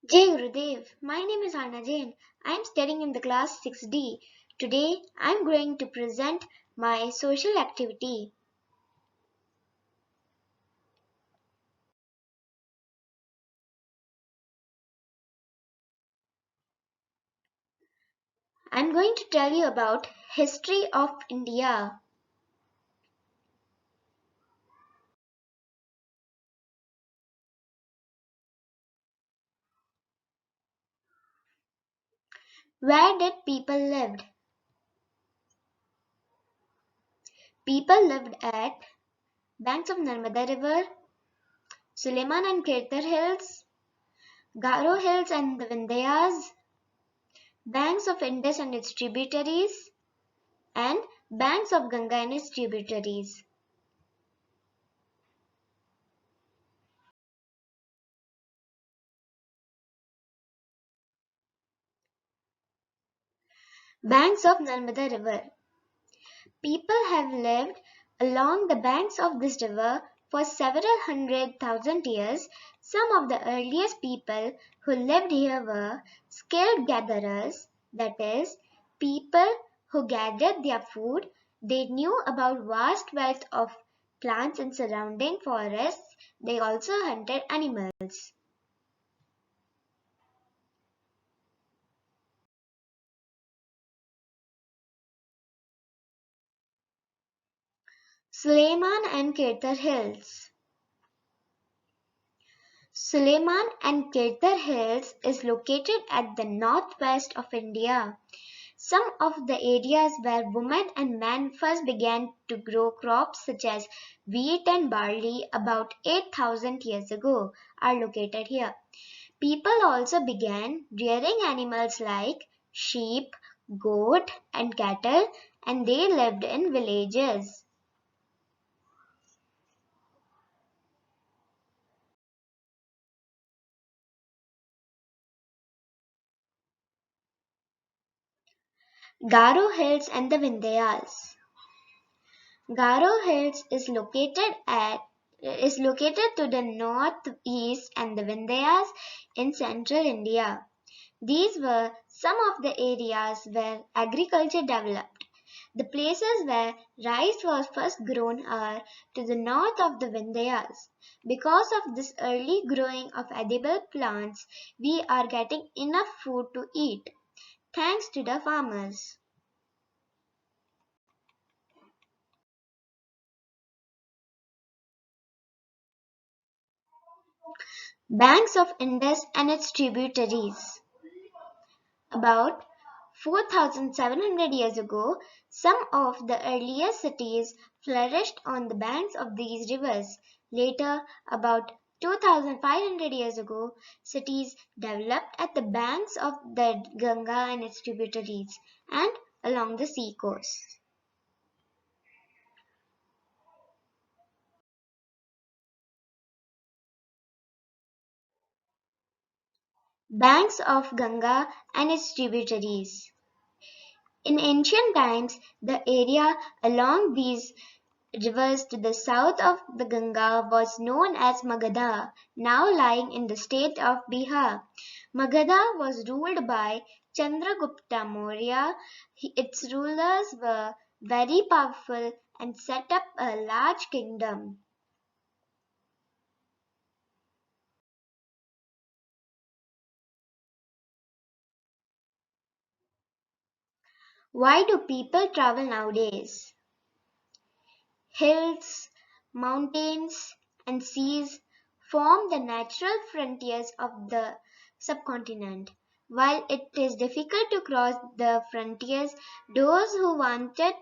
Jai Gurudev, my name is Anna Jain. I am studying in the class 6D. Today I am going to present my social activity. I am going to tell you about history of India. Where did people lived? People lived at banks of Narmada River, Suleiman and Kirtar Hills, Garo Hills and the Vindhyas, banks of Indus and its tributaries, and banks of Ganga and its tributaries. Banks of Narmada River. People have lived along the banks of this river for several hundred thousand years. Some of the earliest people who lived here were skilled gatherers, that is, people who gathered their food. They knew about vast wealth of plants in surrounding forests. They also hunted animals. Suleiman and Kirtar Hills. Suleiman and Kirtar Hills is located at the northwest of India. Some of the areas where women and men first began to grow crops such as wheat and barley about 8,000 years ago are located here. People also began rearing animals like sheep, goat, and cattle, and they lived in villages. Garo Hills and the Vindhyas. Garo Hills is located to the northeast and the Vindhyas in central India. These were some of the areas where agriculture developed. The places where rice was first grown are to the north of the Vindhyas. Because of this early growing of edible plants, we are getting enough food to eat, thanks to the farmers. Banks of Indus and its tributaries. About 4,700 years ago, some of the earliest cities flourished on the banks of these rivers. Later, about 2,500 years ago, cities developed at the banks of the Ganga and its tributaries and along the sea coast. Banks of Ganga and its tributaries. In ancient times, the area along these rivers to the south of the Ganga was known as Magadha, now lying in the state of Bihar. Magadha was ruled by Chandragupta Maurya. Its rulers were very powerful and set up a large kingdom. Why do people travel nowadays? Hills, mountains, and seas form the natural frontiers of the subcontinent. While it is difficult to cross the frontiers, those who wanted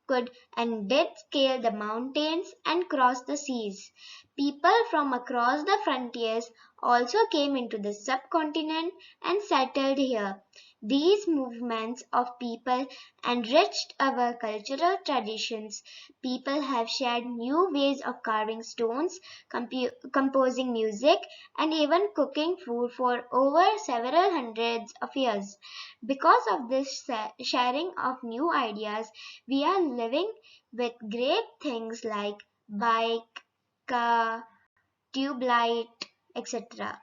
could and did scale the mountains and cross the seas. People from across the frontiers also came into the subcontinent and settled here. These movements of people enriched our cultural traditions. People have shared new ways of carving stones, composing music, and even cooking food for over several hundreds of years. Because of this sharing of new ideas, we are living with great things like bike, car, tube light, etc.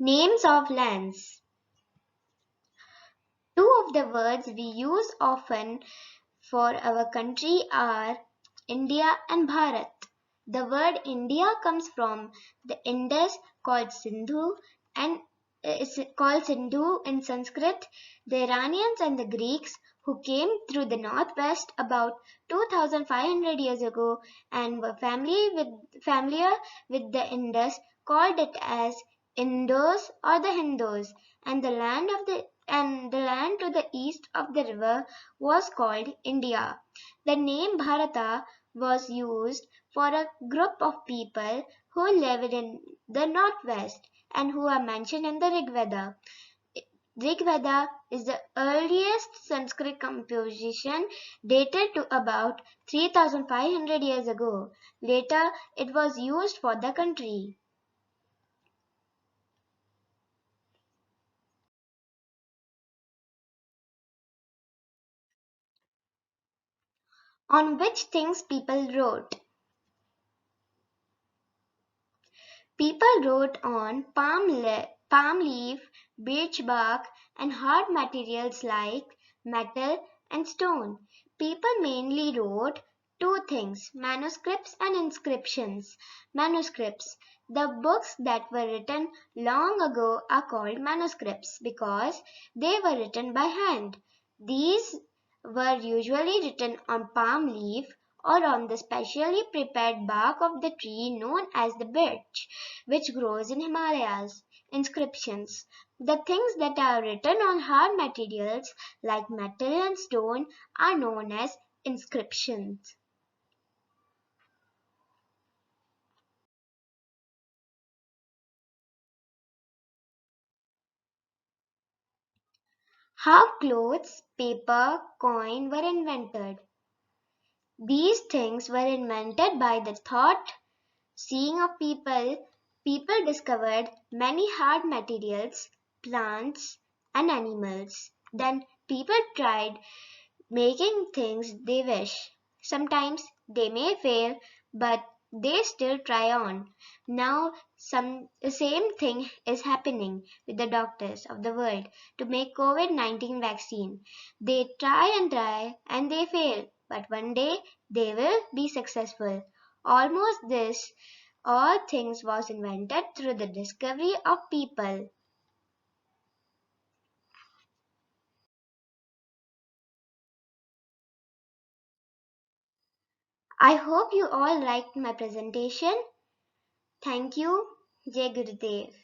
Names of lands. Two of the words we use often for our country are India and Bharat. The word India comes from the Indus called Sindhu and is called Sindhu in Sanskrit. The Iranians and the Greeks who came through the northwest about 2500 years ago and were familiar with the Indus called it as Indos or the Hindus, and the land to the east of the river was called India. The name Bharata was used for a group of people who lived in the northwest and who are mentioned in the Rig Veda. Rig Veda is the earliest Sanskrit composition dated to about 3500 years ago. Later, it was used for the country. On which things people wrote. People wrote on palm leaf, birch bark, and hard materials like metal and stone. People mainly wrote two things: manuscripts and inscriptions. Manuscripts. The books that were written long ago are called manuscripts because they were written by hand. These were usually written on palm leaf or on the specially prepared bark of the tree known as the birch, which grows in Himalayas. Inscriptions. The things that are written on hard materials like metal and stone are known as inscriptions. How clothes, paper, coin were invented. These things were invented by the thought seeing of people. People discovered many hard materials, plants, and animals. Then people tried making things they wish. Sometimes they may fail, but they still try on. Now, the same thing is happening with the doctors of the world to make COVID-19 vaccine. They try and they fail, but one day they will be successful. Almost this all things was invented through the discovery of people. I hope you all liked my presentation. Thank you. Jai Gurudev.